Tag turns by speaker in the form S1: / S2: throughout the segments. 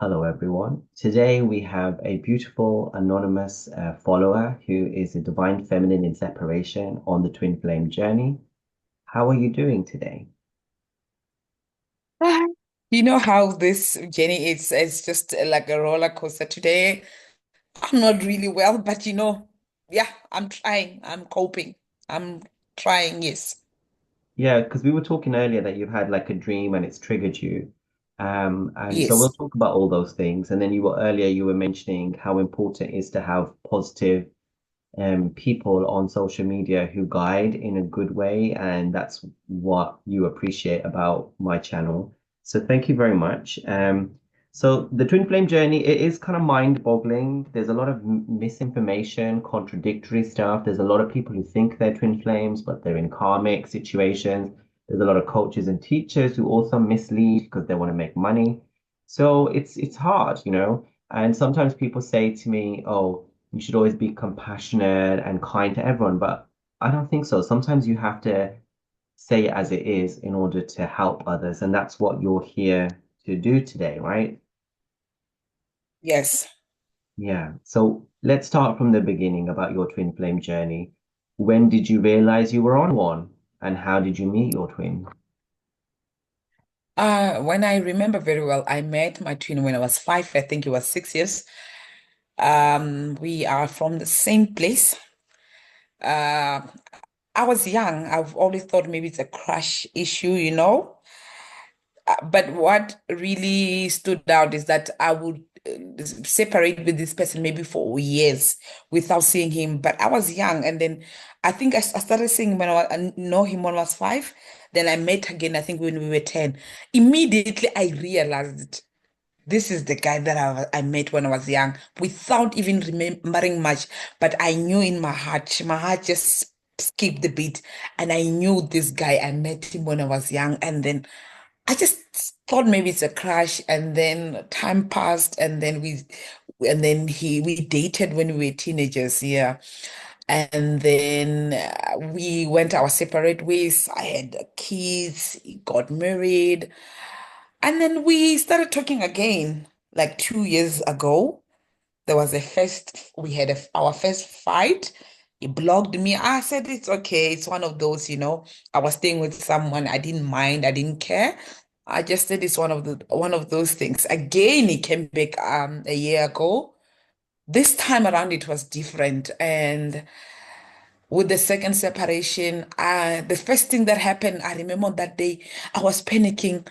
S1: Hello, everyone. Today we have a beautiful anonymous follower who is a divine feminine in separation on the twin flame journey. How are you doing today?
S2: Ah, You know how this journey is, it's just like a roller coaster today. I'm not really well, but yeah, I'm trying. I'm coping. I'm trying, yes.
S1: Yeah, because we were talking earlier that you've had like a dream and it's triggered you. And so we'll
S2: Yes.
S1: talk about all those things. And then you were mentioning how important it is to have positive people on social media who guide in a good way, and that's what you appreciate about my channel. So thank you very much. So the twin flame journey, it is kind of mind-boggling. There's a lot of misinformation, contradictory stuff. There's a lot of people who think they're twin flames, but they're in karmic situations. There's a lot of coaches and teachers who also mislead because they want to make money. So it's hard, you know. And sometimes people say to me, "Oh, you should always be compassionate and kind to everyone," but I don't think so. Sometimes you have to say it as it is in order to help others, and that's what you're here to do today, right?
S2: Yes.
S1: Yeah. So let's start from the beginning about your twin flame journey. When did you realize you were on one, and how did you meet your twin?
S2: When I remember very well, I met my twin when I was 5. I think it was 6 years. We are from the same place. Uh, I was young. I've always thought maybe it's a crush issue. But what really stood out is that I would separate with this person maybe for years without seeing him. But I was young, and then I think I started seeing him I know him when I was 5. Then I met again, I think when we were 10. Immediately, I realized this is the guy that I met when I was young without even remembering much. But I knew in my heart just skipped the beat. And I knew this guy. I met him when I was young. And then I just thought maybe it's a crush, and then time passed, and then we dated when we were teenagers, yeah, and then we went our separate ways. I had kids, he got married, and then we started talking again, like 2 years ago. There was we had our first fight. He blocked me. I said, it's okay. It's one of those. I was staying with someone. I didn't mind. I didn't care. I just said it's one of those things. Again, he came back a year ago. This time around, it was different. And with the second separation, the first thing that happened, I remember on that day, I was panicking.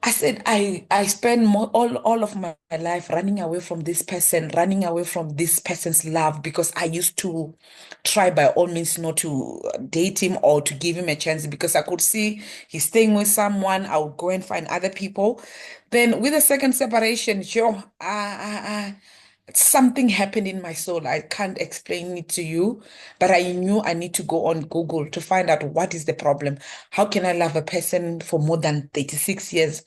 S2: I said I spent all of my life running away from this person, running away from this person's love because I used to try by all means not to date him or to give him a chance because I could see he's staying with someone. I would go and find other people. Then with the second separation, sure, something happened in my soul. I can't explain it to you, but I knew I need to go on Google to find out what is the problem. How can I love a person for more than 36 years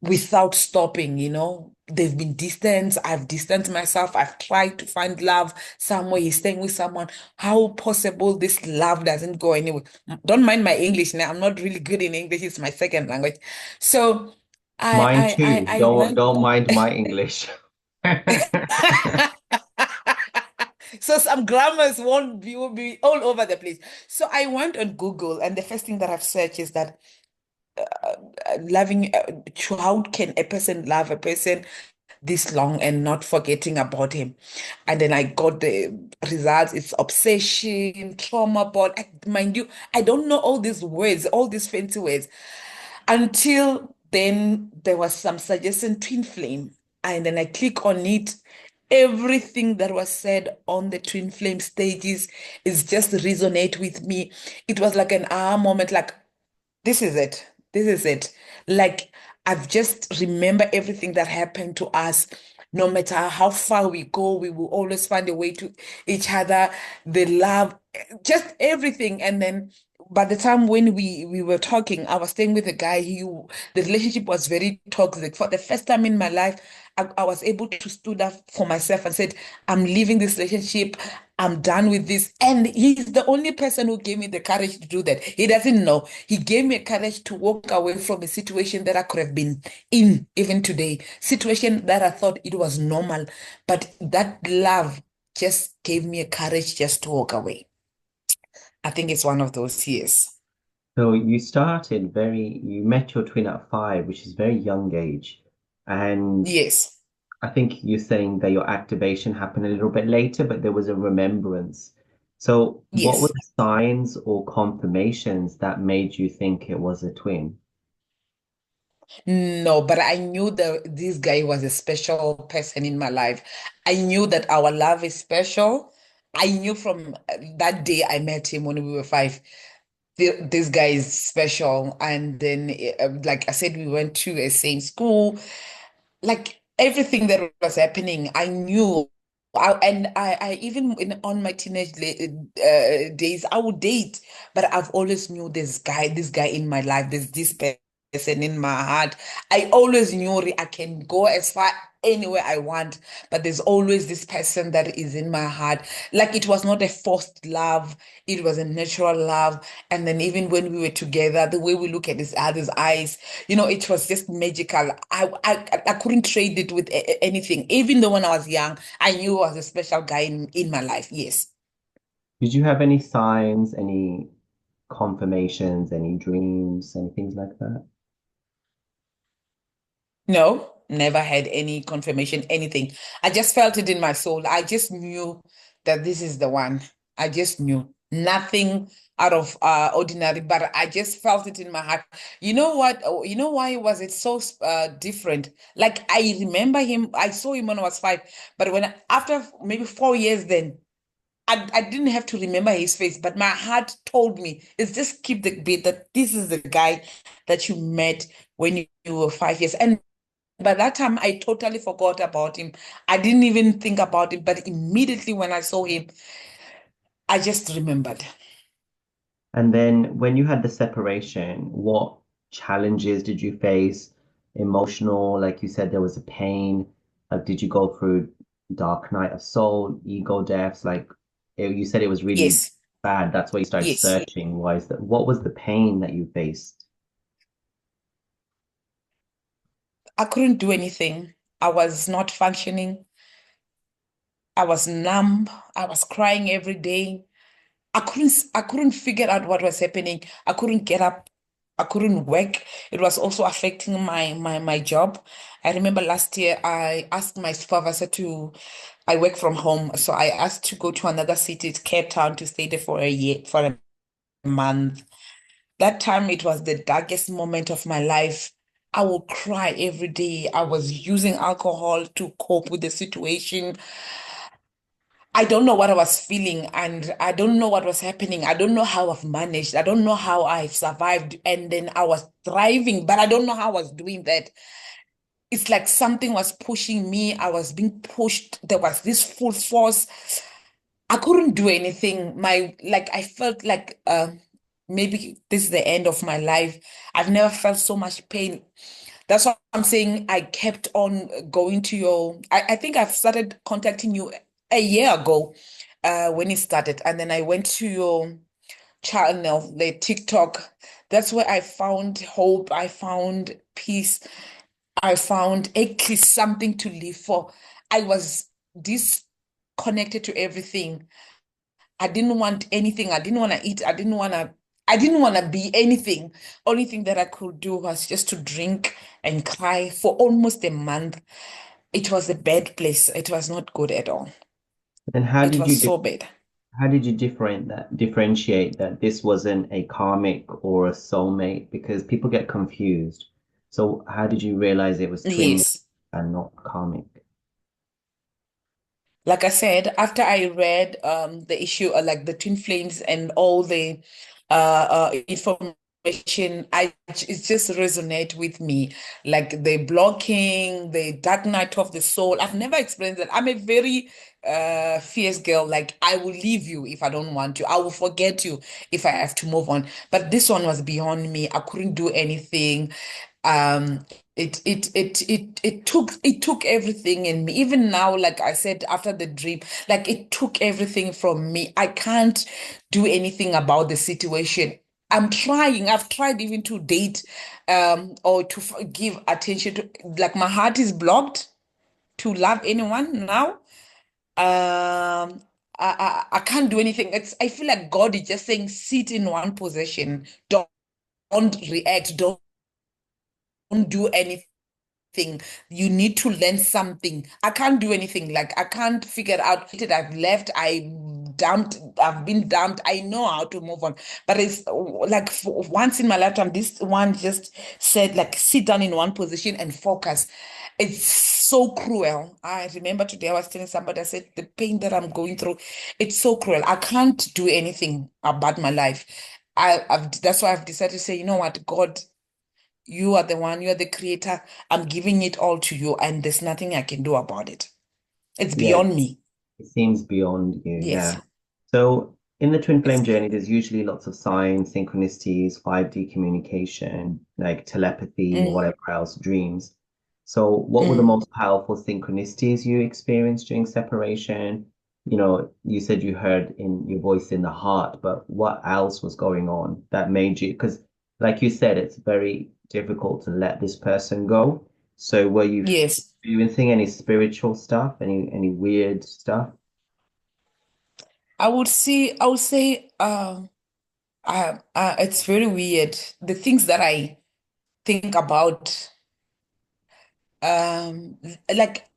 S2: without stopping? They've been distant. I've distanced myself. I've tried to find love somewhere. He's staying with someone. How possible this love doesn't go anywhere? Don't mind my English now. I'm not really good in English. It's my second language. So
S1: Mine too.
S2: I went.
S1: Don't mind my English.
S2: So some grammars will be all over the place. So I went on Google, and the first thing that I've searched is that loving how can a person love a person this long and not forgetting about him? And then I got the results. It's obsession, trauma bond. Mind you, I don't know all these words, all these fancy words. Until then, there was some suggestion twin flame. And then I click on it. Everything that was said on the twin flame stages is just resonate with me. It was like an aha moment, like this is it. This is it. Like I've just remember everything that happened to us. No matter how far we go, we will always find a way to each other, the love, just everything. And then by the time when we were talking, I was staying with a guy. The relationship was very toxic. For the first time in my life, I was able to stood up for myself and said, I'm leaving this relationship. I'm done with this. And he's the only person who gave me the courage to do that. He doesn't know. He gave me courage to walk away from a situation that I could have been in even today. Situation that I thought it was normal. But that love just gave me a courage just to walk away. I think it's one of those years.
S1: So you met your twin at 5, which is very young age. And
S2: Yes,
S1: I think you're saying that your activation happened a little bit later, but there was a remembrance. So what were
S2: yes.
S1: the signs or confirmations that made you think it was a twin?
S2: No, but I knew that this guy was a special person in my life. I knew that our love is special. I knew from that day I met him when we were five. This guy is special. And then, like I said, we went to a same school. Like everything that was happening, I knew. I even on my teenage days, I would date, but I've always knew this guy in my life, there's this person in my heart. I always knew I can go as far anywhere I want, but there's always this person that is in my heart. Like it was not a forced love, it was a natural love. And then even when we were together, the way we look at each other's eyes, it was just magical. I couldn't trade it with anything. Even though when I was young, I knew I was a special guy in my life. Yes.
S1: Did you have any signs, any confirmations, any dreams, any things like that?
S2: No, never had any confirmation, anything. I just felt it in my soul. I just knew that this is the one. I just knew nothing out of ordinary, but I just felt it in my heart. You know what? Oh, you know why was it so different? Like I remember him. I saw him when I was five, but after maybe 4 years, then I didn't have to remember his face, but my heart told me, it's just keep the beat that this is the guy that you met when you were 5 years. And by that time, I totally forgot about him. I didn't even think about him, but immediately when I saw him, I just remembered.
S1: And then when you had the separation, what challenges did you face? Emotional, like you said, there was a pain. Like, did you go through dark night of soul, ego deaths? You said it was really
S2: Yes,
S1: bad. That's why you started
S2: yes.
S1: searching. Why is that? What was the pain that you faced?
S2: I couldn't do anything. I was not functioning. I was numb. I was crying every day. I couldn't figure out what was happening. I couldn't get up. I couldn't work. It was also affecting my job. I remember last year I asked my supervisor I work from home, so I asked to go to another city, Cape Town, to stay there for a year, for a month. That time it was the darkest moment of my life. I would cry every day. I was using alcohol to cope with the situation. I don't know what I was feeling and I don't know what was happening. I don't know how I've managed. I don't know how I've survived. And then I was thriving, but I don't know how I was doing that. It's like something was pushing me. I was being pushed. There was this full force. I couldn't do anything. I felt like maybe this is the end of my life. I've never felt so much pain. That's what I'm saying. I kept on going to I think I've started contacting you a year ago when it started. And then I went to your channel, the TikTok. That's where I found hope. I found peace. I found actually something to live for. I was disconnected to everything. I didn't want anything. I didn't want to eat. I didn't want to be anything. Only thing that I could do was just to drink and cry for almost a month. It was a bad place. It was not good at all.
S1: Then
S2: It was so bad.
S1: how did you differentiate that this wasn't a karmic or a soulmate? Because people get confused. So how did you realize it was twin
S2: Yes.
S1: and not karmic?
S2: Like I said, after I read the issue, like the twin flames and all the information it just resonate with me, like the blocking, the dark night of the soul. I've never experienced that. I'm a very fierce girl. Like, I will leave you if I don't want to. I will forget you if I have to move on. But this one was beyond me. I couldn't do anything. Um, it took everything in me. Even now, like I said, after the dream, like it took everything from me. I can't do anything about the situation. I'm trying. I've tried even to date, or to give attention to, like my heart is blocked to love anyone now. I can't do anything. I feel like God is just saying, sit in one position. Don't react. Don't do anything. You need to learn something. I can't do anything. Like, I can't figure out it. I've left. I've been dumped. I know how to move on. But it's like, for once in my lifetime, this one just said, like, sit down in one position and focus. It's so cruel. I remember today I was telling somebody, I said, the pain that I'm going through, it's so cruel. I can't do anything about my life. That's why I've decided to say, you know what, God, you are the one, you are the creator. I'm giving it all to you, and there's nothing I can do about it. It's
S1: Yeah,
S2: beyond me.
S1: it seems beyond you.
S2: Yes.
S1: Yeah. So in the twin
S2: It's,
S1: flame journey, there's usually lots of signs, synchronicities, 5D communication, like telepathy or
S2: mm,
S1: whatever else, dreams. So what were the
S2: mm.
S1: most powerful synchronicities you experienced during separation? You said you heard in your voice in the heart, but what else was going on that made you? Because like you said, it's very difficult to let this person go. So were you
S2: Yes.
S1: experiencing any spiritual stuff, any weird stuff?
S2: I would say, it's very weird. The things that I think about, like,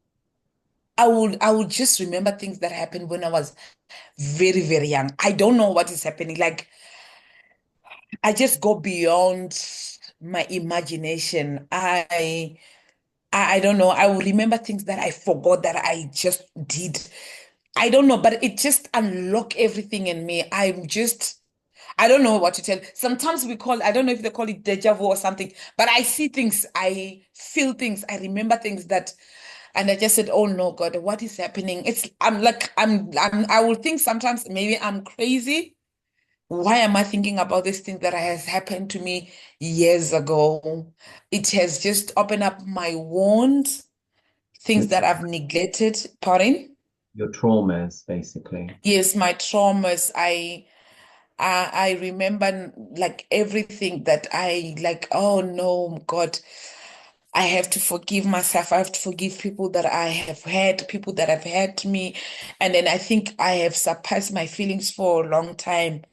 S2: I would just remember things that happened when I was very, very young. I don't know what is happening. Like, I just go beyond my imagination. I don't know. I will remember things that I forgot that I just did. I don't know, but it just unlock everything in me. I don't know what to tell. Sometimes I don't know if they call it deja vu or something, but I see things, I feel things, I remember things and I just said, oh no, God, what is happening? I'm like, I will think sometimes maybe I'm crazy. Why am I thinking about this thing that has happened to me years ago? It has just opened up my wounds, things
S1: Your,
S2: that I've neglected. Pardon?
S1: your traumas, basically.
S2: Yes, my traumas. I remember, like, everything that I like. Oh no, God, I have to forgive myself. I have to forgive people that I have hurt, people that have hurt me, and then I think I have suppressed my feelings for a long time,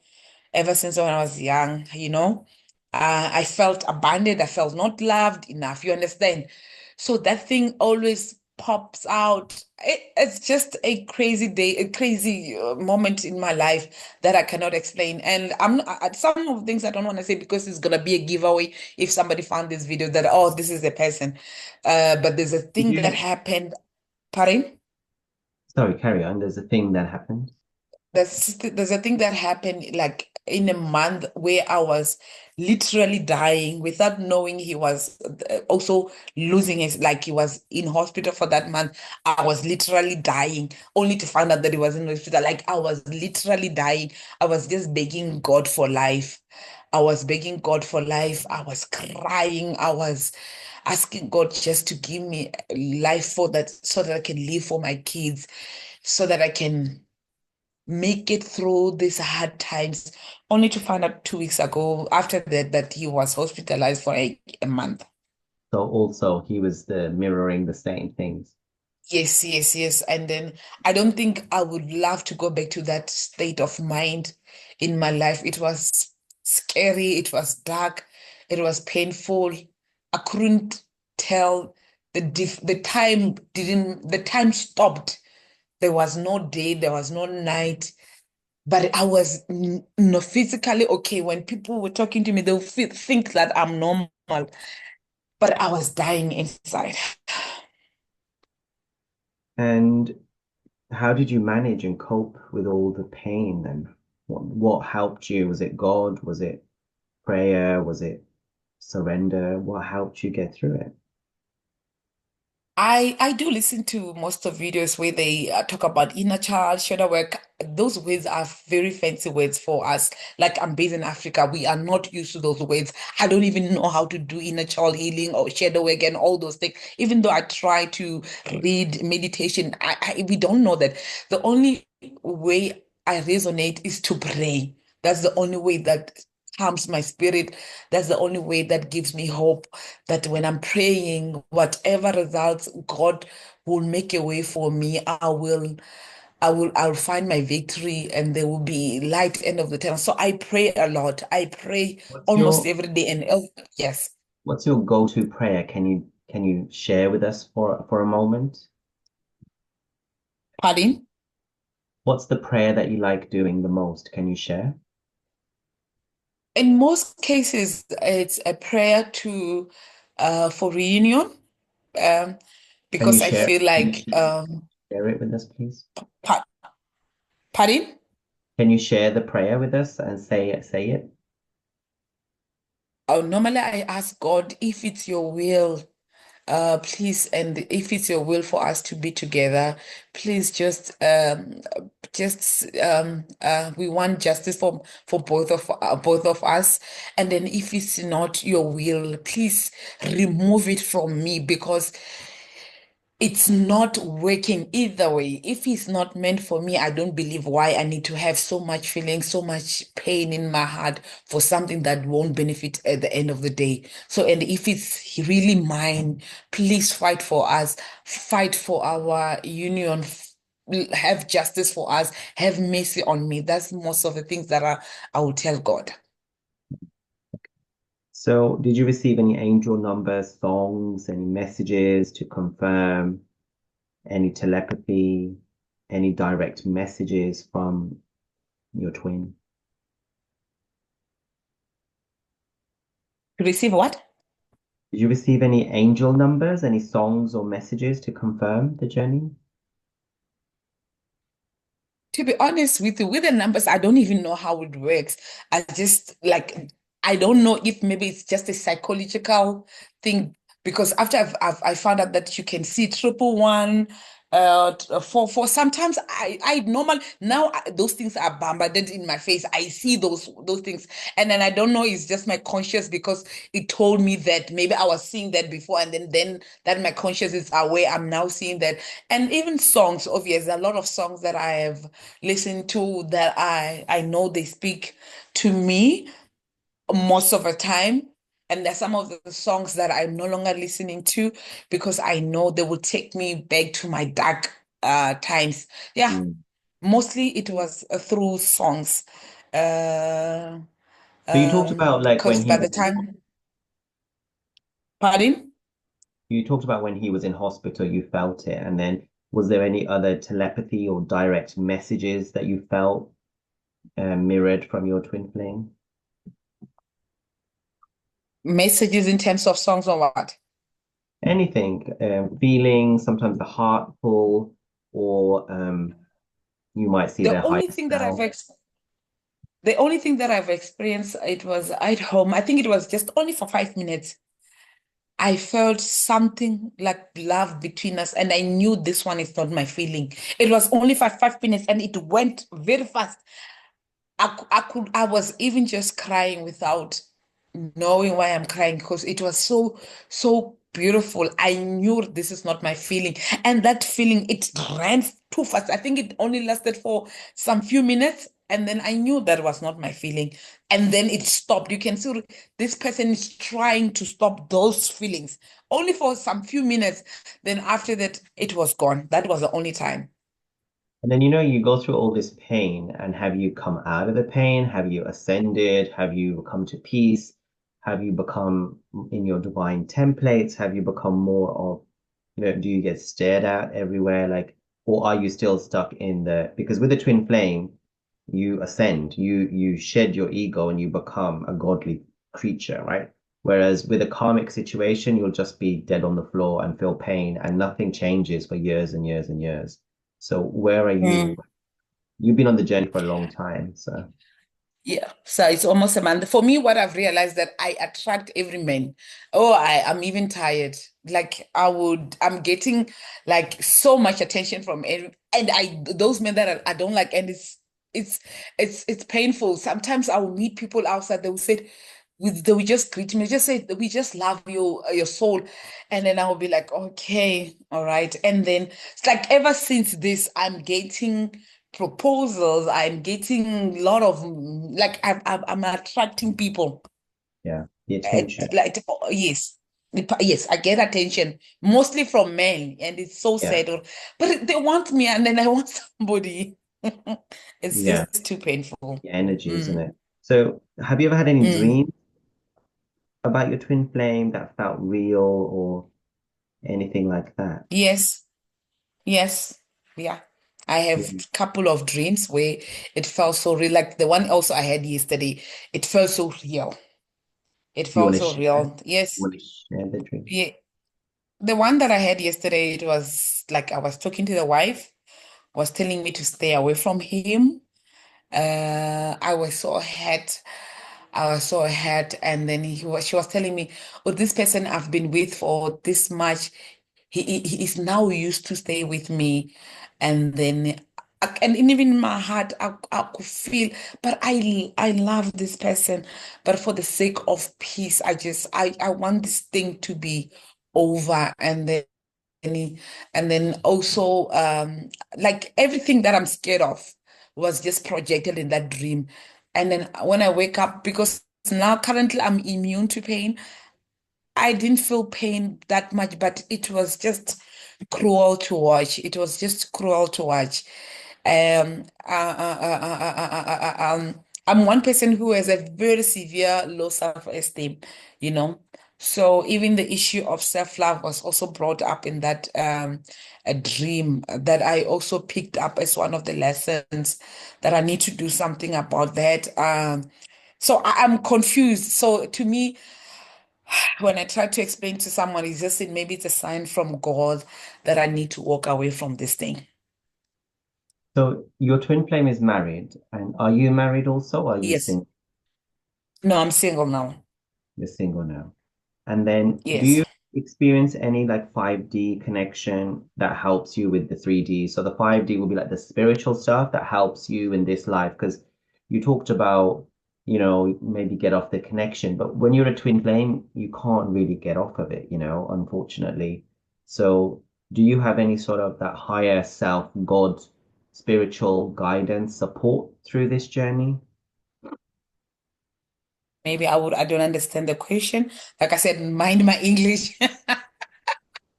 S2: ever since when I was young, you know. I felt abandoned. I felt not loved enough. You understand? So that thing always pops out. It's just a crazy day, a crazy moment in my life that I cannot explain. And some of the things I don't want to say because it's gonna be a giveaway if somebody found this video that, oh, this is the person. But there's a
S1: Did
S2: thing that
S1: you,
S2: happened. Pardon?
S1: sorry, carry on. There's a thing that happened.
S2: There's a thing that happened, like, in a month where I was literally dying without knowing he was also losing his, like, he was in hospital for that month. I was literally dying only to find out that he was in hospital. Like, I was literally dying. I was just begging God for life. I was begging God for life. I was crying. I was asking God just to give me life for that, so that I can live for my kids, so that I can make it through these hard times, only to find out 2 weeks ago after that he was hospitalized for a month.
S1: So also he was the mirroring the same things.
S2: Yes, yes, yes. And then I don't think I would love to go back to that state of mind in my life. It was scary, it was dark, it was painful. I couldn't tell the time stopped. There was no day, there was no night. But I was no physically okay. When people were talking to me, they'll think that I'm normal, but I was dying inside.
S1: And how did you manage and cope with all the pain and what helped you? Was it God? Was it? prayer? Was it surrender? What helped you get through it?
S2: I do listen to most of videos where they talk about inner child, shadow work. Those words are very fancy words for us. Like I'm based in Africa, we are not used to those words. I don't even know how to do inner child healing or shadow work and all those things. Even though I try to read meditation, we don't know that. The only way I resonate is to pray. That's the only way that calms my spirit. That's the only way that gives me hope that when I'm praying, whatever results, God will make a way for me. I'll find my victory and there will be light end of the tunnel. So I pray a lot. I pray
S1: What's
S2: almost
S1: your
S2: every day. And yes,
S1: what's your go-to prayer? Can you share with us for a moment?
S2: pardon.
S1: What's the prayer that you like doing the most? Can you share?
S2: In most cases, it's a prayer to for reunion. Um,
S1: Can you
S2: because I
S1: share?
S2: feel
S1: Can you
S2: like
S1: share it with us, please?
S2: pa- pardon?
S1: Can you share the prayer with us and say it?
S2: Oh, normally I ask God if it's your will. Please, and if it's your will for us to be together, please we want justice for both of us. And then if it's not your will, please remove it from me because it's not working either way. If it's not meant for me, I don't believe why I need to have so much feeling, so much pain in my heart for something that won't benefit at the end of the day. So, and if it's really mine, please fight for us, fight for our union. Have justice for us, have mercy on me. That's most of the things that I will tell God.
S1: So, did you receive any angel numbers, songs, any messages to confirm, any telepathy, any direct messages from your twin?
S2: To receive what?
S1: Did you receive any angel numbers, any songs or messages to confirm the journey?
S2: To be honest with you, with the numbers, I don't even know how it works. I just like, I don't know if maybe it's just a psychological thing because after I found out that you can see 111, for sometimes I normal now those things are bombarded in my face. I see those things, and then I don't know. It's just my conscious because it told me that maybe I was seeing that before, and then that my conscious is aware. I'm now seeing that, and even songs. Obviously, a lot of songs that I have listen to that I know they speak to me most of the time. And there's some of the songs that I'm no longer listening to because I know they will take me back to my dark times. Yeah,
S1: Mm.
S2: mostly it was through songs. Uh,
S1: So you talked about like when
S2: because
S1: he
S2: by the
S1: was in,
S2: time, pardon?
S1: you talked about when he was in hospital, you felt it, and then was there any other telepathy or direct messages that you felt mirrored from your twin flame?
S2: Messages in terms of songs or what?
S1: Anything, feeling, sometimes the heart pull, or you might see
S2: The
S1: their higher
S2: only thing that
S1: self.
S2: the only thing that I've experienced, it was at home. I think it was just only for 5 minutes. I felt something like love between us, and I knew this one is not my feeling. It was only for 5 minutes, and it went very fast. I was even just crying without knowing why I'm crying because it was so beautiful. I knew this is not my feeling, and that feeling it ran too fast. I think it only lasted for some few minutes, and then I knew that was not my feeling, and then it stopped. You can see this person is trying to stop those feelings only for some few minutes. Then after that, it was gone. That was the only time.
S1: And then, you go through all this pain, and have you come out of the pain? Have you ascended? Have you come to peace? Have you become in your divine templates? Have you become more of, do you get stared at everywhere? Like, or are you still stuck in because with the twin flame, you ascend, you shed your ego and you become a godly creature, right? Whereas with a karmic situation, you'll just be dead on the floor and feel pain and nothing changes for years and years and years. So where are you?
S2: Mm.
S1: You've been on the journey for a long time. So
S2: Yeah, so it's almost a month. For me, what I've realized that I attract every man. Oh, I'm even tired. Like I'm getting like so much attention from every, and those men that I don't like, and it's it's painful. Sometimes I will meet people outside. They will say, they will just greet me, just say, we just love your soul, and then I will be like, okay, all right, and then it's like ever since this, I'm getting proposals. I'm getting a lot of like I'm attracting people.
S1: Yeah, the attention.
S2: Like yes, yes, I get attention mostly from men, and it's so
S1: Yeah,
S2: sad. But they want me, and then I want somebody. It's
S1: yeah,
S2: just too painful.
S1: the energy, isn't
S2: Mm,
S1: it? So, have you ever had any
S2: mm.
S1: dreams about your twin flame that felt real or anything like that?
S2: Yes, yes, yeah. I have
S1: Yeah.
S2: a couple of dreams where it felt so real. Like the one also I had yesterday, it felt so real. It
S1: Do you want
S2: felt
S1: to
S2: so
S1: share?
S2: real. Yes.
S1: Want to share the dream?
S2: Yeah. The one that I had yesterday, it was like I was talking to the wife, was telling me to stay away from him. I was so hurt. I was so hurt. And then she was telling me, oh, this person I've been with for this much, he is now used to stay with me. And then, and even in my heart, I could feel, but I love this person. But for the sake of peace, I want this thing to be over. And then also, like everything that I'm scared of was just projected in that dream. And then when I wake up, because now currently I'm immune to pain, I didn't feel pain that much, but it was just cruel to watch. It was just cruel to watch. I'm one person who has a very severe low self-esteem, you know. So even the issue of self-love was also brought up in that a dream that I also picked up as one of the lessons that I need to do something about that. So I'm confused. So to me, when I try to explain to someone, it's just maybe it's a sign from God that I need to walk away from this thing.
S1: So, your twin flame is married, and are you married also, or are you
S2: Yes.
S1: single?
S2: No, I'm single now.
S1: You're single now. And then, do
S2: Yes.
S1: you experience any like 5D connection that helps you with the 3D? So, the 5D will be like the spiritual stuff that helps you in this life. Because you talked about, maybe get off the connection, but when you're a twin flame, you can't really get off of it, unfortunately. So, do you have any sort of that higher self, God, spiritual guidance support through this journey?
S2: Maybe I don't understand the question. Like I said, mind my English.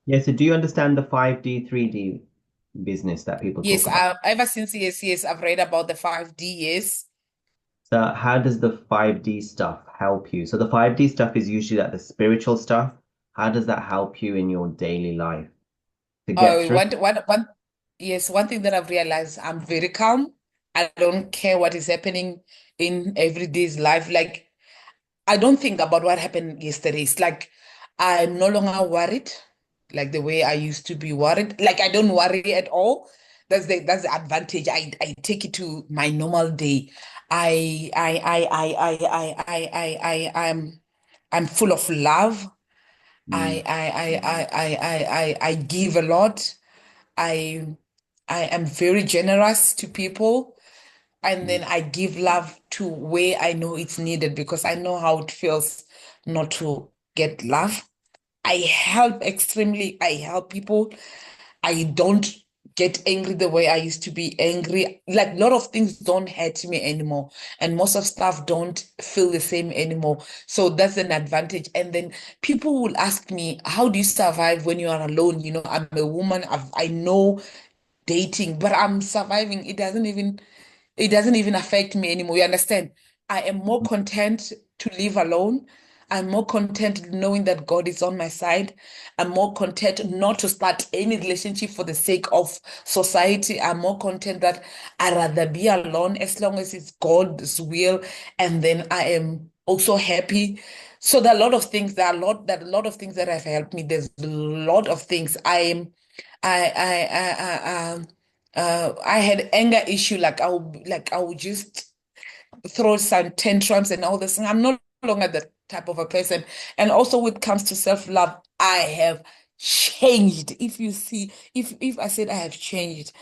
S1: Yeah, so do you understand the 5D, 3D business that people talk
S2: Yes,
S1: about?
S2: ever since yes, I've read about the 5D, yes.
S1: So how does the 5D stuff help you? So the 5D stuff is usually like the spiritual stuff. How does that help you in your daily life to get
S2: Oh,
S1: through?
S2: yes, one thing that I've realized, I'm very calm. I don't care what is happening in everyday's life. Like I don't think about what happened yesterday. It's like I'm no longer worried, like the way I used to be worried. Like I don't worry at all. That's the advantage. I take it to my normal day. I'm full of love.
S1: Mm,
S2: I give a lot. I I am very generous to people. And
S1: mm,
S2: then I give love to where I know it's needed because I know how it feels not to get love. I help people. I don't get angry the way I used to be angry. Like a lot of things don't hurt me anymore. And most of stuff don't feel the same anymore. So that's an advantage. And then people will ask me, how do you survive when you are alone? You know, I'm a woman. I know dating, but I'm surviving. It doesn't even affect me anymore. You understand? I am more content to live alone. I'm more content knowing that God is on my side. I'm more content not to start any relationship for the sake of society. I'm more content that I'd rather be alone as long as it's God's will. And then I am also happy. So there are a lot of things, a lot of things that have helped me. There's a lot of things. I had anger issue. Like I would just throw some tantrums and all this. I'm no longer that type of a person. And also when it comes to self-love, I have changed. If you see, if I said I have changed,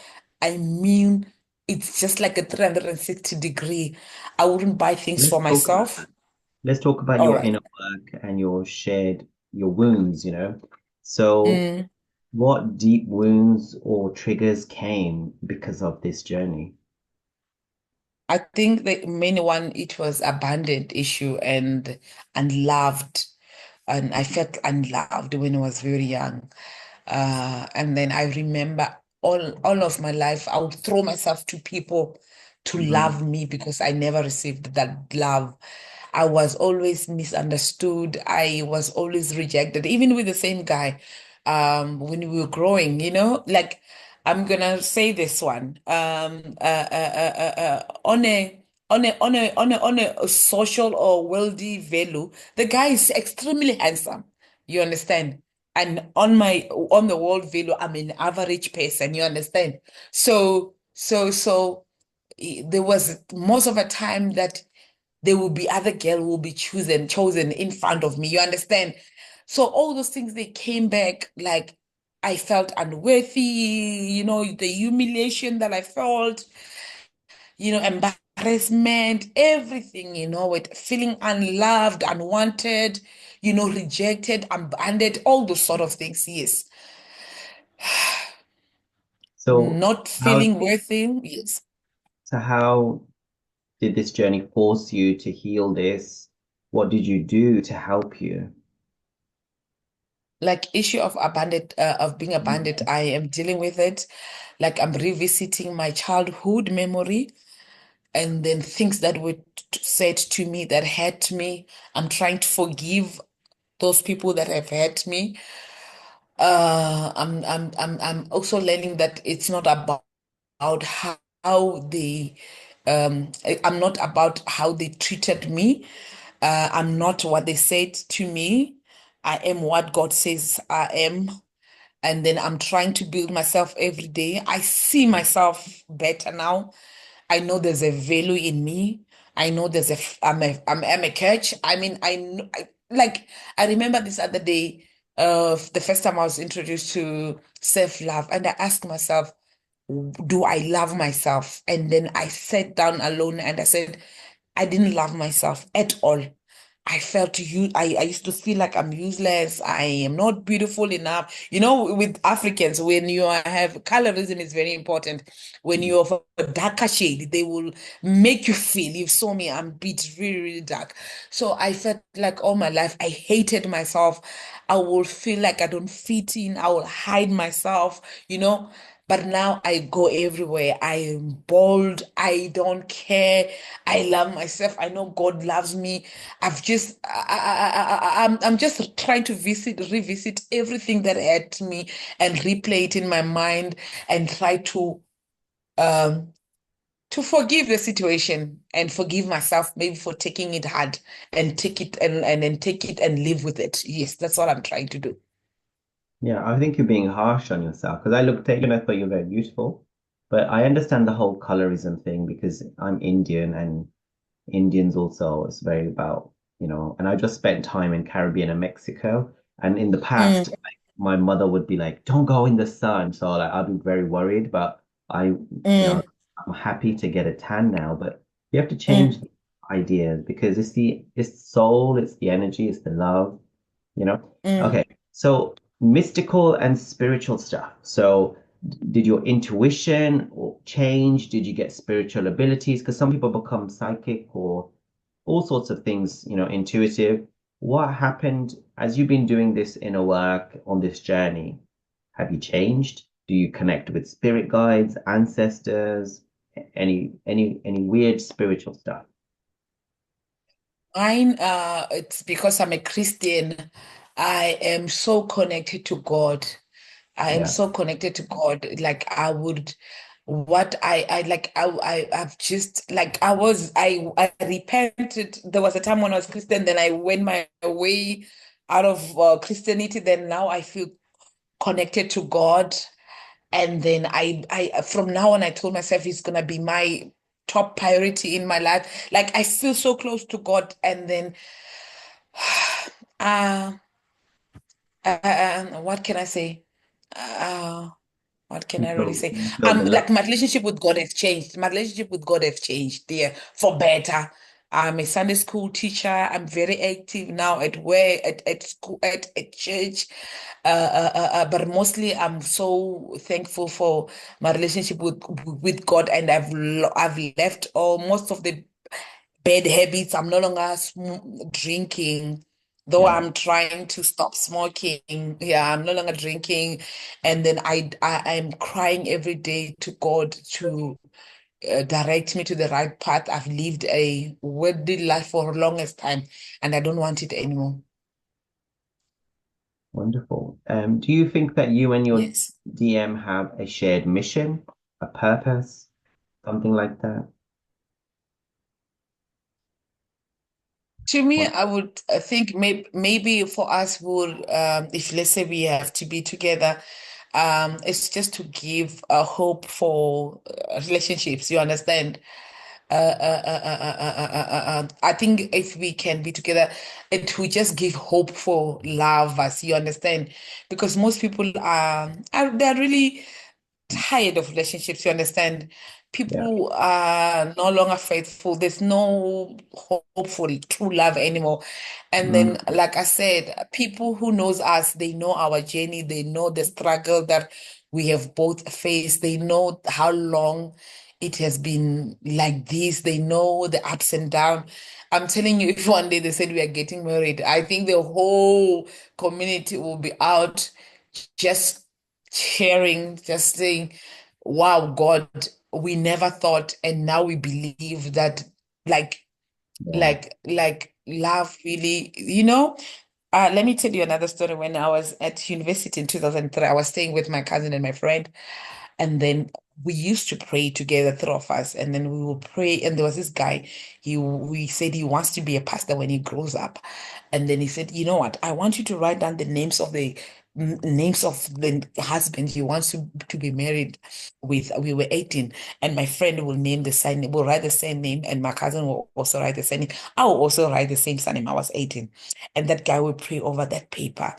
S2: I mean it's just like a 360 degree. I wouldn't buy things
S1: Let's
S2: for
S1: talk about
S2: myself.
S1: that. Let's talk about
S2: All
S1: your
S2: right.
S1: inner work and your wounds, you know. So,
S2: Mm.
S1: what deep wounds or triggers came because of this journey?
S2: I think the main one, it was abandoned issue and unloved. And I felt unloved when I was very young. And then I remember all of my life, I would throw myself to people to
S1: Mhm.
S2: love me because I never received that love. I was always misunderstood. I was always rejected, even with the same guy. When we were growing, like I'm gonna say this one. On a social or wealthy value, the guy is extremely handsome. You understand? And on the world value, I'm an average person. You understand? There was most of the time that there will be other girl who will be chosen in front of me. You understand? So all those things they came back like I felt unworthy, the humiliation that I felt, embarrassment, everything, with feeling unloved, unwanted, rejected, abandoned, all those sort of things. Yes.
S1: So,
S2: Not
S1: how
S2: feeling worthy. Yes.
S1: so how did this journey force you to heal this? What did you do to help you?
S2: Like issue of being abandoned, I am dealing with it. Like I'm revisiting my childhood memory and then things that were said to me that hurt me. I'm trying to forgive those people that have hurt me. I'm also learning that it's not about how they I'm not about how they treated me. I'm not what they said to me. I am what God says I am. And then I'm trying to build myself every day. I see myself better now. I know there's a value in me. I know I'm a catch. I mean, like I remember this other day, the first time I was introduced to self-love, and I asked myself, do I love myself? And then I sat down alone and I said, I didn't love myself at all. I felt I used to feel like I'm useless. I am not beautiful enough. With Africans, when have colorism is very important. When you have a darker shade, they will make you feel. You saw me, I'm beat really, really dark. So I felt like all my life I hated myself. I will feel like I don't fit in. I will hide myself, you know. But now I go everywhere. I am bold. I don't care. I love myself. I know God loves me. I'm just trying to revisit everything that hurt me and replay it in my mind and try um to forgive the situation and forgive myself maybe for taking it hard and take it and then take it and live with it. Yes, that's what I'm trying to do.
S1: Yeah, I think you're being harsh on yourself because I looked at you and I thought you're very beautiful. But I understand the whole colorism thing because I'm Indian and Indians also is very about, and I just spent time in Caribbean and Mexico. And in the
S2: Mm,
S1: past, like, my mother would be like, don't go in the sun. So like I'd be very worried, but
S2: mm,
S1: I'm happy to get a tan now, but you have to change
S2: mm,
S1: the ideas because it's the soul, it's the energy, it's the love, you know?
S2: mm.
S1: Okay. So mystical and spiritual stuff. So did your intuition or change? Did you get spiritual abilities? Because some people become psychic or all sorts of things, intuitive. What happened as you've been doing this inner work on this journey? Have you changed? Do you connect with spirit guides, ancestors, any weird spiritual stuff?
S2: Mine, it's because I'm a Christian. I am so connected to God. I am
S1: Yeah.
S2: so connected to God. Like I would, what I like, I've just like I repented. There was a time when I was Christian, then I went my way out of Christianity. Then now I feel connected to God. And then from now on, I told myself it's gonna be my top priority in my life. Like I feel so close to God, and then uh, what can I say? Uh, what can I really say?
S1: You feel the love.
S2: Like my relationship with God has changed. My relationship with God has changed, dear, for better. I'm a Sunday school teacher. I'm very active now at work, at school, at church. But mostly I'm so thankful for my relationship with God, and I've left all most of the bad habits. I'm no longer drinking, though
S1: Yeah,
S2: I'm trying to stop smoking. Yeah, I'm no longer drinking. And then I'm crying every day to God to direct me to the right path. I've lived a worldly life for the longest time, and I don't want it anymore.
S1: wonderful. Do you think that you and your
S2: Yes.
S1: DM have a shared mission, a purpose, something like that?
S2: To me,
S1: What?
S2: I would think maybe for us would if let's say we have to be together, it's just to give hope for relationships. You understand? I think if we can be together, it will just give hope for lovers. You understand? Because most people are they're really tired of relationships, you understand?
S1: Yeah.
S2: People are no longer faithful. There's no hope for true love anymore. And then,
S1: Mm,
S2: like I said, people who knows us, they know our journey, they know the struggle that we have both faced, they know how long it has been like this, they know the ups and downs. I'm telling you, if one day they said we are getting married, I think the whole community will be out just sharing, just saying, wow, God, we never thought, and now we believe that like
S1: yeah.
S2: like love really, let me tell you another story. When I was at university in 2003, I was staying with my cousin and my friend, and then we used to pray together, three of us, and then we will pray. And there was this guy, we said he wants to be a pastor when he grows up. And then he said, you know what? I want you to write down the names of the husband he wants to be married with. We were 18, and my friend will name the same, will write the same name, and my cousin will also write the same name. I will also write the same surname. I was 18. And that guy will pray over that paper.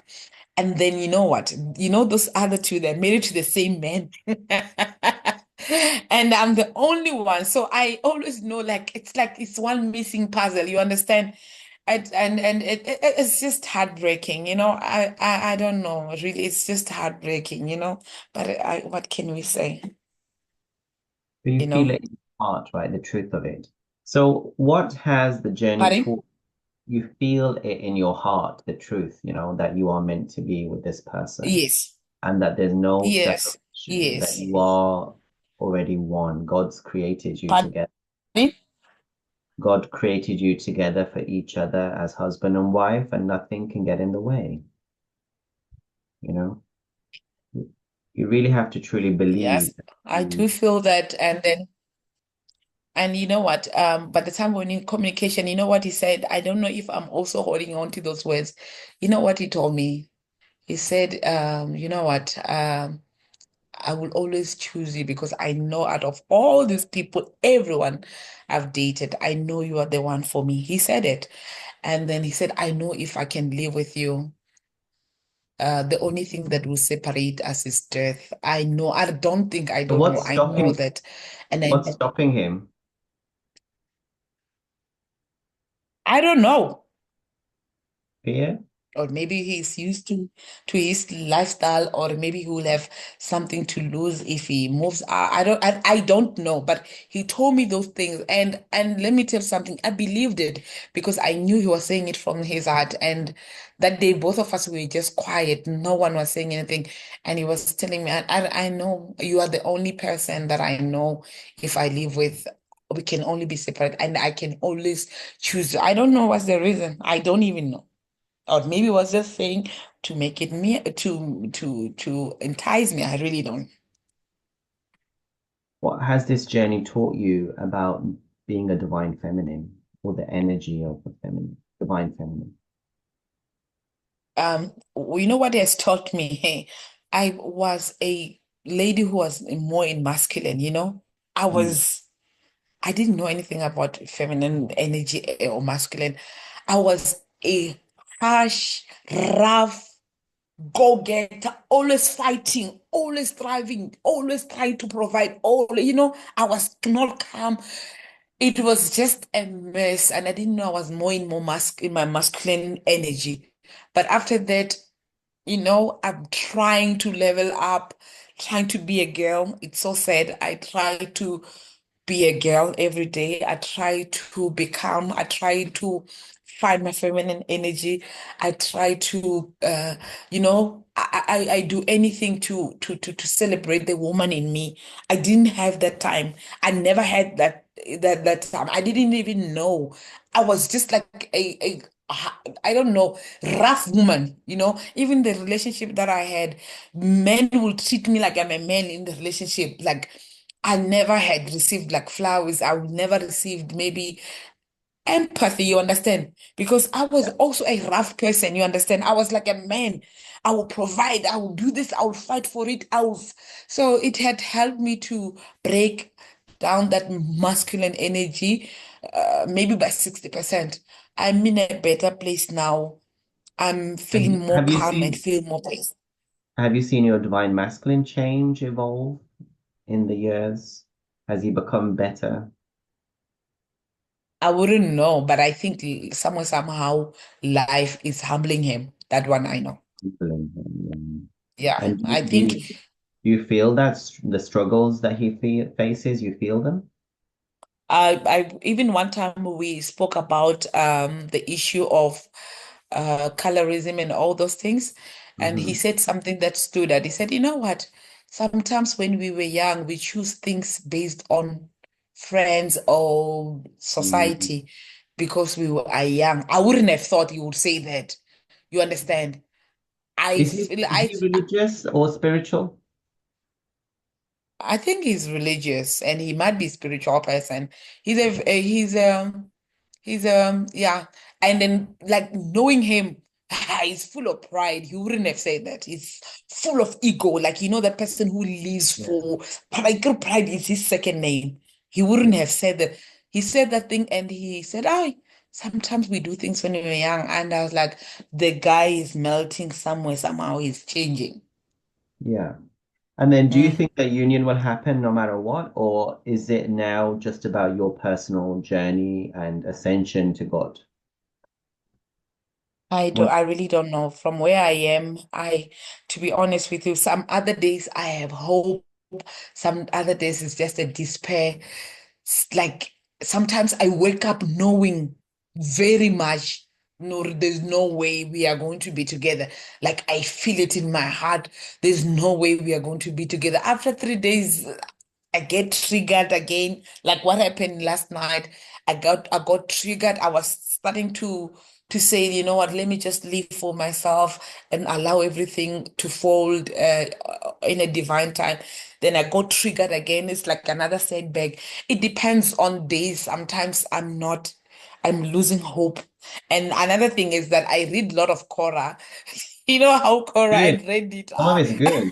S2: And then you know what? You know those other two, they're married to the same man. And I'm the only one. So I always know like it's one missing puzzle, you understand? It's just heartbreaking, I don't know, really, it's just heartbreaking. But what can we say?
S1: So you
S2: You
S1: feel
S2: know?
S1: it in your heart, right? The truth of it. So what has the journey
S2: Pardon?
S1: taught? You feel it in your heart, the truth, that you are meant to be with this person
S2: Yes.
S1: and that there's no
S2: Yes.
S1: separation, that
S2: Yes.
S1: you are already one. God's created you
S2: Pardon?
S1: together. God created you together for each other as husband and wife, and nothing can get in the way, you know? You really have to truly believe
S2: Yes,
S1: that
S2: I do feel that. And you know what? By the time when in communication, you know what he said? I don't know if I'm also holding on to those words. You know what he told me? He said, you know what? I will always choose you because I know out of all these people, everyone I've dated, I know you are the one for me. He said it. And then he said, I know if I can live with you, the only thing that will separate us is death. I know. I don't think I
S1: so
S2: don't know. I know that. And
S1: what's stopping him?
S2: I don't know.
S1: Fear?
S2: Or maybe he's used to his lifestyle, or maybe he will have something to lose if he moves. I don't know, but he told me those things, and let me tell you something. I believed it because I knew he was saying it from his heart. And that day, both of us were just quiet. No one was saying anything, and he was telling me, I know you are the only person that I know. If I live with, we can only be separate, and I can always choose. I don't know what's the reason. I don't even know. Or maybe it was just saying to make it me to entice me. I really don't.
S1: What has this journey taught you about being a divine feminine or the energy of the feminine, divine feminine?
S2: You know what it has taught me? Hey, I was a lady who was more in masculine, I
S1: Mm,
S2: was. I didn't know anything about feminine energy or masculine. I was a harsh, rough, go-getter, always fighting, always striving, always trying to provide. I was not calm. It was just a mess, and I didn't know I was more and more in my masculine energy. But after that, I'm trying to level up, trying to be a girl. It's so sad. I try to be a girl every day. I try to become, I try to find my feminine energy. I try to, I do anything to celebrate the woman in me. I didn't have that time. I never had that time. I didn't even know. I was just like I don't know, rough woman, even the relationship that I had, men will treat me like I'm a man in the relationship. Like I never had received like flowers. I would never received maybe empathy, you understand? Because I was also a rough person, you understand? I was like a man. I will provide, I will do this, I will fight for it. So it had helped me to break down that masculine energy, maybe by 60%. I'm in a better place now. I'm
S1: Have
S2: feeling
S1: you
S2: more
S1: have you
S2: calm and
S1: seen
S2: feel more peace.
S1: have you seen your divine masculine change evolve in the years? Has he become better?
S2: I wouldn't know, but I think somewhere, somehow, life is humbling him. That one I know. Yeah,
S1: And
S2: I
S1: do
S2: think
S1: you feel that the struggles that he faces, you feel them?
S2: I even one time we spoke about the issue of colorism and all those things, and he
S1: Hmm.
S2: said something that stood out. He said, "You know what? Sometimes when we were young, we choose things based on friends or
S1: Mm.
S2: society because are young." I wouldn't have thought he would say that. You understand? I feel
S1: Is he religious or spiritual?
S2: I think he's religious and he might be a spiritual person. Yeah. And then like knowing him, he's full of pride. He wouldn't have said that. He's full of ego. Like that person who lives
S1: Yeah.
S2: for pride is his second name. He wouldn't
S1: Yeah.
S2: have said that. He said that thing and he said, sometimes we do things when we were young. And I was like, the guy is melting somewhere, somehow he's changing.
S1: Yeah. And then do you
S2: Mm.
S1: think that union will happen no matter what, or is it now just about your personal journey and ascension to God? What?
S2: I really don't know. From where I am, to be honest with you, some other days I have hope. Some other days it's just a despair. Like sometimes I wake up knowing very much, no, there's no way we are going to be together. Like I feel it in my heart. There's no way we are going to be together. After 3 days, I get triggered again. Like what happened last night, I got triggered. I was starting to say, you know what, let me just live for myself and allow everything to fold in a divine time. Then I got triggered again. It's like another setback. It depends on days. Sometimes I'm losing hope. And another thing is that I read a lot of Korah. You know how Korah and
S1: Good.
S2: Reddit
S1: Some of
S2: are.
S1: it's good.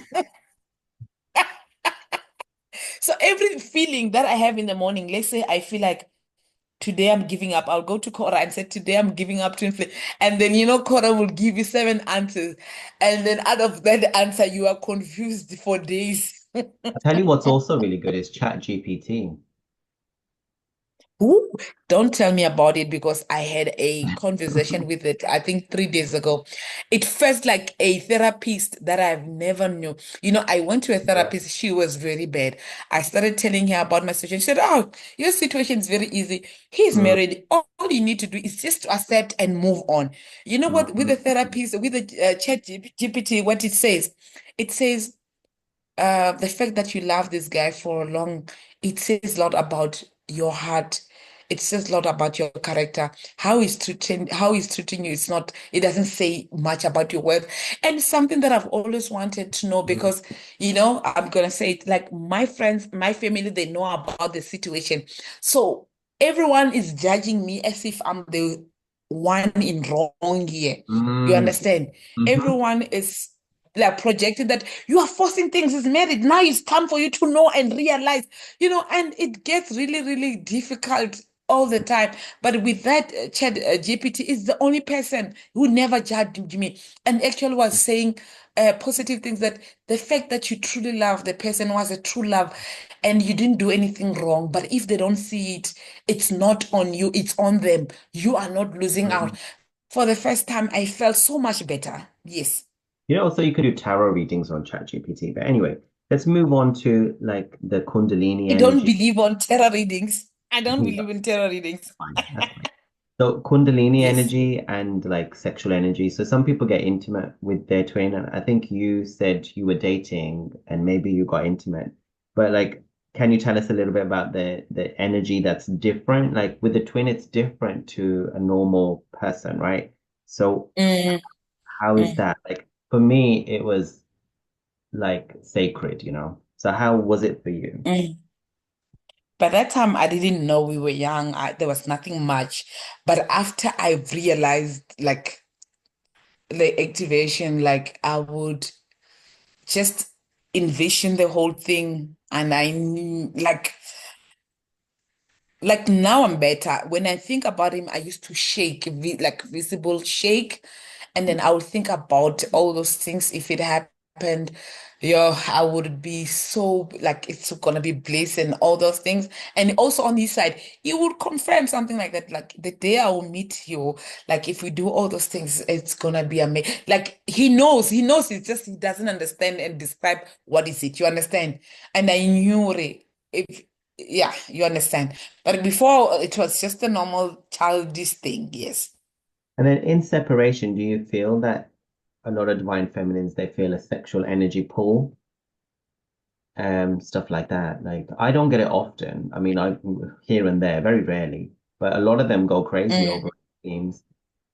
S2: So every feeling that I have in the morning, let's say I feel like today I'm giving up. I'll go to Cora and say, today I'm giving up to inflate. And then, Cora will give you seven answers. And then out of that answer, you are confused for days.
S1: I tell you what's also really good is Chat GPT.
S2: Ooh, don't tell me about it because I had a conversation with it, I think 3 days ago. It felt like a therapist that I've never knew. I went to a
S1: Yeah.
S2: therapist. She was very bad. I started telling her about my situation. She said, "Oh, your situation is very easy. He's
S1: Mm,
S2: married. All you need to do is just to accept and move on." You know
S1: mm,
S2: what? With
S1: mm,
S2: the therapist, with the chat GPT, what it says, the fact that you love this guy for long, it says a lot about your heart. It says a lot about your character. How he's treating you, it doesn't say much about your worth. And it's something that I've always wanted to know
S1: mm.
S2: because, I'm gonna say it like my friends, my family, they know about the situation. So everyone is judging me as if I'm the one in wrong here. You
S1: Mm,
S2: understand?
S1: mhm.
S2: Everyone is. like projected that you are forcing things, is married. Now it's time for you to know and realize, and it gets really, really difficult all the time. But with that, Chat GPT is the only person who never judged me and actually was saying positive things, that the fact that you truly love the person was a true love and you didn't do anything wrong. But if they don't see it, it's not on you, it's on them. You are not losing out.
S1: Mm.
S2: For the first time, I felt so much better. Yes.
S1: Also you could do tarot readings on ChatGPT. But anyway, let's move on to like the Kundalini
S2: I don't
S1: energy.
S2: believe on tarot readings. I don't
S1: Yeah,
S2: believe in tarot readings.
S1: fine. That's fine. So Kundalini
S2: Yes.
S1: energy and like sexual energy. So some people get intimate with their twin, and I think you said you were dating and maybe you got intimate. But like, can you tell us a little bit about the energy that's different? Like with the twin, it's different to a normal person, right? So
S2: Mm,
S1: how is
S2: mm,
S1: that? Like for me, it was like sacred, you know? So how was it for you?
S2: mm. By that time, I didn't know, we were young. There was nothing much. But after I realized, like, the activation, like, I would just envision the whole thing. And I knew, like now I'm better. When I think about him, I used to shake, like visible shake. And then I would think about all those things. If it happened, I would be so like it's gonna be bliss and all those things. And also on his side, he would confirm something like that. Like the day I will meet you, like if we do all those things, it's gonna be amazing. Like he knows, it's just he doesn't understand and describe what is it. You understand? And I knew it. If yeah, you understand. But before it was just a normal childish thing, yes.
S1: And then in separation, do you feel that a lot of divine feminines they feel a sexual energy pull, stuff like that? Like I don't get it often. I mean, I here and there, very rarely, but a lot of them go crazy over
S2: Mm.
S1: it. Seems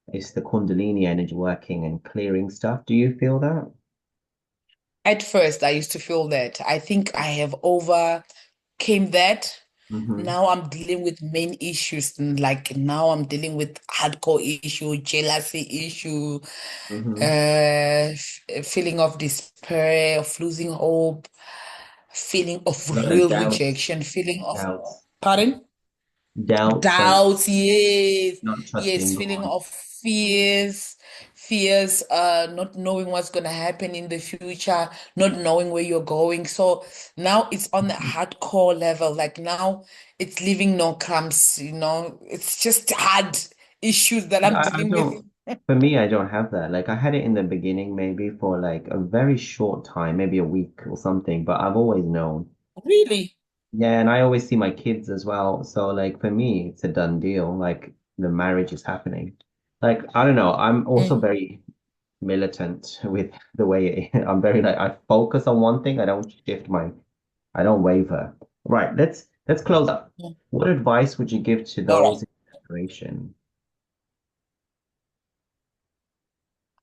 S1: it's the Kundalini energy working and clearing stuff. Do you feel that?
S2: At first, I used to feel that. I think I have overcame that.
S1: Mm-hmm.
S2: Now I'm dealing with main issues. Like now I'm dealing with hardcore issue, jealousy issue,
S1: Mm-hmm.
S2: feeling of despair, of losing hope, feeling of
S1: A lot of
S2: real
S1: doubts,
S2: rejection, feeling of,
S1: doubts,
S2: pardon?
S1: doubts, and
S2: Doubts, yes,
S1: not
S2: yes,
S1: trusting
S2: feeling
S1: God.
S2: of fears, not knowing what's gonna happen in the future, not knowing where you're going. So now it's on the hardcore level. Like now it's leaving no crumbs, it's just hard issues that
S1: But
S2: I'm
S1: I
S2: dealing with.
S1: don't, for me, I don't have that. Like I had it in the beginning, maybe for like a very short time, maybe a week or something, but I've always known.
S2: Really?
S1: Yeah, and I always see my kids as well. So like for me, it's a done deal. Like the marriage is happening. Like I don't know, I'm also
S2: Mm,
S1: very militant with the way I'm very like I focus on one thing. I don't waver. Right, let's close up.
S2: mm.
S1: What advice would you give to
S2: All right.
S1: those in separation?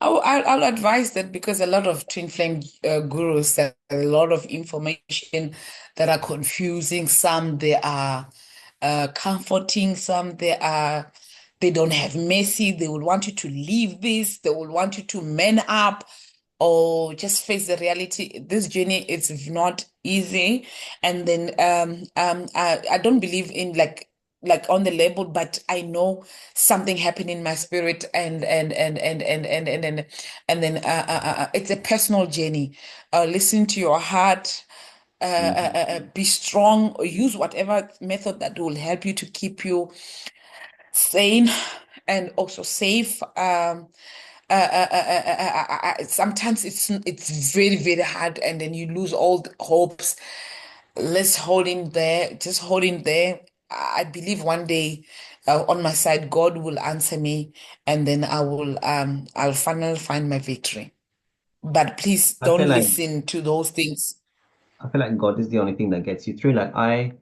S2: I'll advise that, because a lot of twin flame gurus have a lot of information that are confusing. Some they are comforting. Some they don't have mercy. They will want you to leave this. They will want you to man up or just face the reality. This journey is not easy. And then I don't believe in like on the label, but I know something happened in my spirit, and then it's a personal journey. Listen to your heart.
S1: Mhm.
S2: Be strong, or use whatever method that will help you to keep you sane and also safe. Sometimes it's very, very hard, and then you lose all the hopes. Let's hold in there, just hold in there. I believe one day, on my side, God will answer me, and then I'll finally find my victory. But please
S1: I feel
S2: don't
S1: like
S2: listen to those things.
S1: I feel like God is the only thing that gets you through. Like I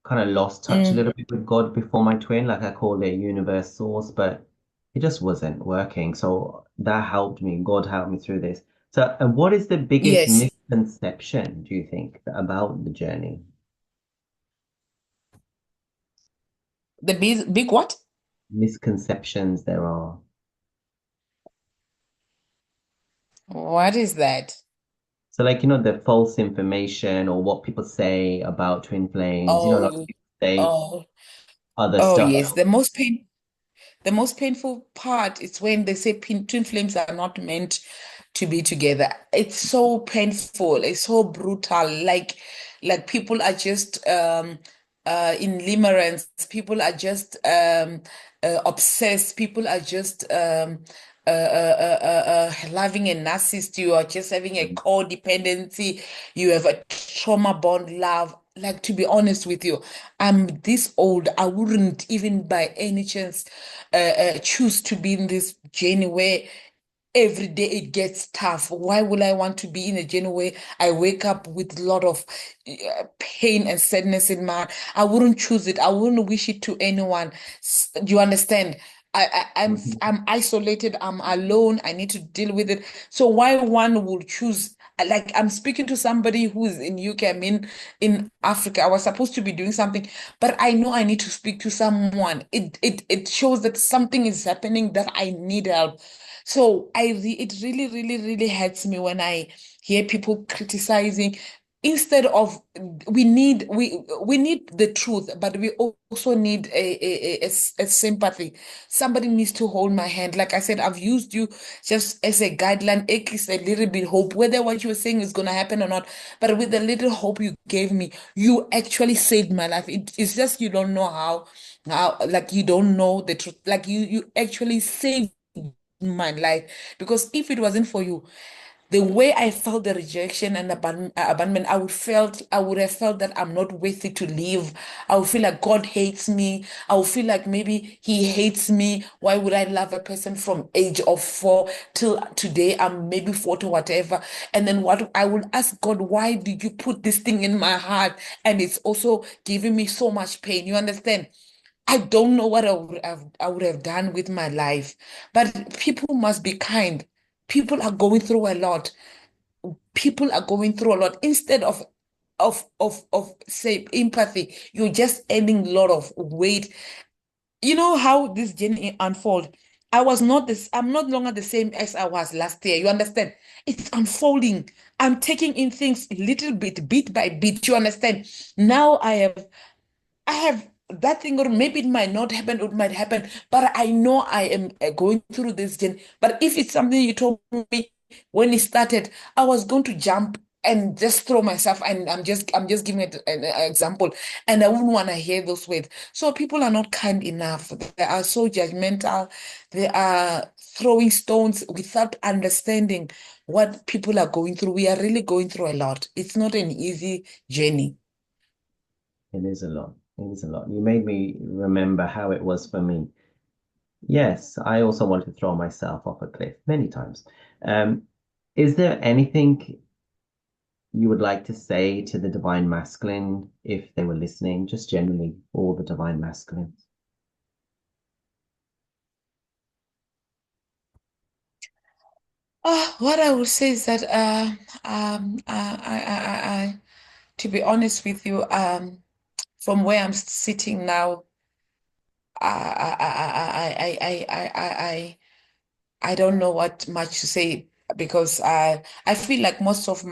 S1: kind of lost touch a
S2: Mm,
S1: little bit with God before my twin. Like I called it universe source, but it just wasn't working. So that helped me. God helped me through this. So, and what is the biggest
S2: yes,
S1: misconception, do you think, about the journey?
S2: the big what?
S1: Misconceptions there are.
S2: What is that?
S1: So like, the false information or what people say about twin flames, a lot of
S2: Oh,
S1: people say
S2: oh,
S1: other
S2: oh,
S1: stuff.
S2: yes. The most painful part is when they say twin flames are not meant to be together. It's so painful. It's so brutal. Like people are just in limerence. People are just obsessed. People are just having a narcissist. You are just having a codependency. You have a trauma bond love. Like, to be honest with you, I'm this old. I wouldn't even by any chance choose to be in this journey where every day it gets tough. Why would I want to be in a journey where I wake up with a lot of pain and sadness in my heart? I wouldn't choose it. I wouldn't wish it to anyone. Do you understand?
S1: Mhm.
S2: I'm isolated. I'm alone. I need to deal with it. So why one would choose? Like, I'm speaking to somebody who's in UK. I mean, in Africa. I was supposed to be doing something, but I know I need to speak to someone. It shows that something is happening that I need help. So it really, really, really hurts me when I hear people criticizing. Instead of we need the truth, but we also need a sympathy. Somebody needs to hold my hand. Like I said, I've used you just as a guideline, at least a little bit hope, whether what you were saying is gonna happen or not. But with the little hope you gave me, you actually saved my life. It's just you don't know how like you don't know the truth. Like you actually saved my life, because if it wasn't for you, the way I felt the rejection and abandonment, I would have felt that I'm not worthy to live. I would feel like God hates me. I would feel like maybe He hates me. Why would I love a person from age of 4 till today? I'm maybe 40, whatever. And then what I would ask God, why did you put this thing in my heart? And it's also giving me so much pain. You understand? I don't know what I would have done with my life, but people must be kind. People are going through a lot. People are going through a lot. Instead of say empathy, you're just adding a lot of weight. You know how this journey unfold. I'm not longer the same as I was last year. You understand? It's unfolding. I'm taking in things little bit, bit by bit. You understand? Now I have that thing, or maybe it might not happen, or it might happen, but I know I am going through this journey. But if it's something you told me when it started, I was going to jump and just throw myself. And I'm just giving it an example, and I wouldn't want to hear those words. So people are not kind enough. They are so judgmental. They are throwing stones without understanding what people are going through. We are really going through a lot. It's not an easy journey.
S1: It is a lot. It is a lot. You made me remember how it was for me. Yes, I also want to throw myself off a cliff many times. Um, is there anything you would like to say to the divine masculine if they were listening, just generally, all the divine masculines?
S2: What I would say is that to be honest with you, from where I'm sitting now, I don't know what much to say, because I feel like most of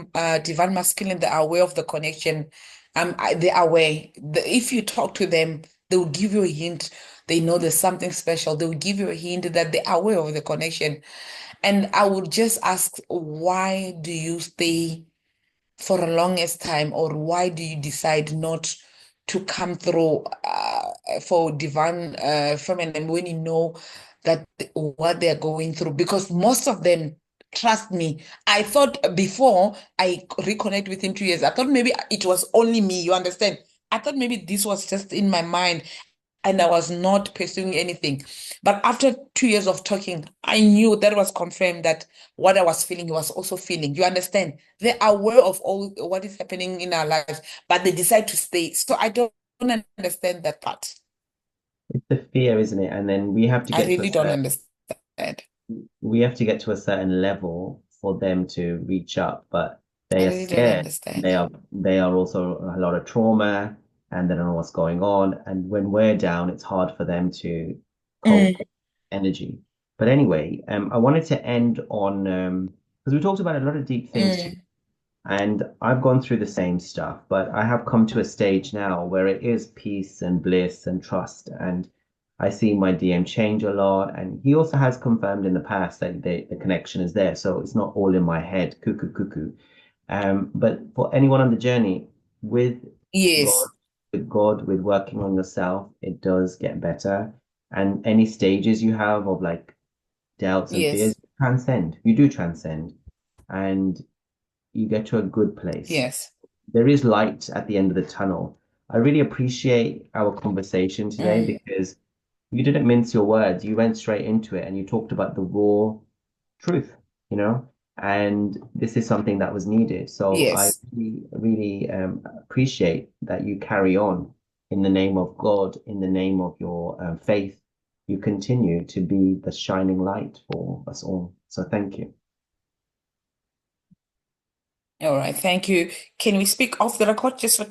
S2: divine masculine, they are aware of the connection. They are aware. If you talk to them, they will give you a hint. They know there's something special. They will give you a hint that they are aware of the connection. And I would just ask, why do you stay for a longest time, or why do you decide not to come through for divine feminine when you know that what they're going through? Because most of them, trust me, I thought before I reconnect with him 2 years, I thought maybe it was only me. You understand? I thought maybe this was just in my mind and I was not pursuing anything. But after 2 years of talking, I knew that was confirmed that what I was feeling, he was also feeling. You understand? They're aware of all what is happening in our lives, but they decide to stay. So I don't understand that part.
S1: It's the fear, isn't it? And then
S2: I really don't understand.
S1: we have to get to a certain level for them to reach up, but
S2: I
S1: they are
S2: really don't
S1: scared.
S2: understand.
S1: They are also a lot of trauma and they don't know what's going on. And when we're down, it's hard for them to cope
S2: Mm.
S1: with energy. But anyway, I wanted to end on because we talked about a lot of deep things today.
S2: Mm,
S1: And I've gone through the same stuff, but I have come to a stage now where it is peace and bliss and trust. And I see my DM change a lot. And he also has confirmed in the past that the connection is there. So it's not all in my head, cuckoo, cuckoo. But for anyone on the journey with God,
S2: yes,
S1: with working on yourself, it does get better. And any stages you have of like doubts and fears,
S2: yes,
S1: transcend. You do transcend. And you get to a good place.
S2: yes.
S1: There is light at the end of the tunnel. I really appreciate our conversation today
S2: Mm,
S1: because you didn't mince your words. You went straight into it and you talked about the raw truth, you know, and this is something that was needed. So I
S2: yes.
S1: really, really appreciate that you carry on in the name of God, in the name of your faith. You continue to be the shining light for us all. So thank you.
S2: All right. Thank you. Can we speak off the record just for